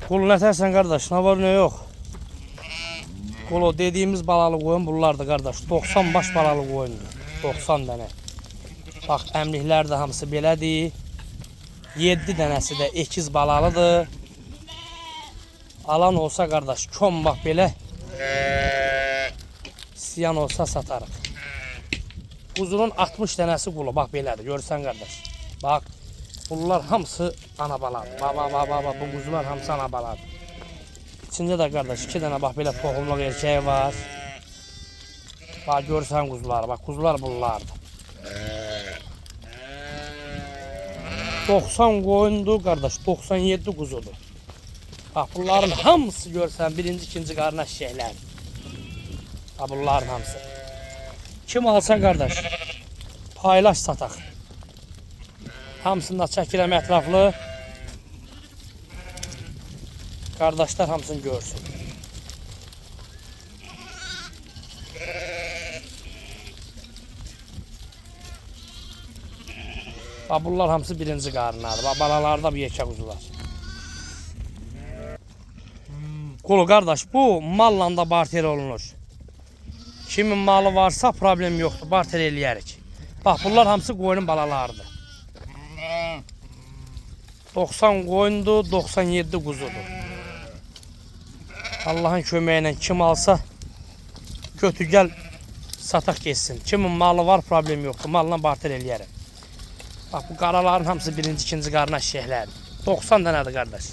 Kulu netersen kardeş, ne var ne yok. Kulu dediğimiz balalı koyun bunlardı kardeş. 90 baş balalı koyundu. 90 tane. Bak emlikler de hamısı belədir. 7 dənəsi de ekiz balalıdır. Alan olsa kardeş, kom bak belə. Siyan olsa satarıq. Kuzunun 60 dənəsi kulu bak belədir. Görsən kardeş. Bak. Bunlar hamısı ana baladır. Baba bu kuzular hamısı ana baladır. İçində də qardaş 2 dənə bax belə toxumluq erkəyi var. Bax görsən kuzular, bax kuzular bunlardır. 90 qoyundur qardaş, 97 kuzudur. Bax bunların hamısı görsən birinci, ikinci qarnaş şeylər. Bax bunların hamısı. Kim alsan qardaş? Paylaş sataq. Hamısını da çəkirəm ətraflı. Kardeşler hamısını görsün. Bax bunlar hamısı birinci qarnadır. Bax balalarda bu yekə quzular. Kulu kardeş bu malla da barter olunur. Kimin malı varsa problem yoxdur. Barter eləyərik. Bax bunlar hamısı qoyunun balalarıdır. 90 qoyundur, 97 quzudur. Allah'ın köməyinə kim alsa götür gel sataq geçsin. Kimin malı var problem yoxdur. Malla barter eləyərəm. Bax bu qaraların hamısı birinci, ikinci qarnaş şeylərdir. 90 dənədir qardaş.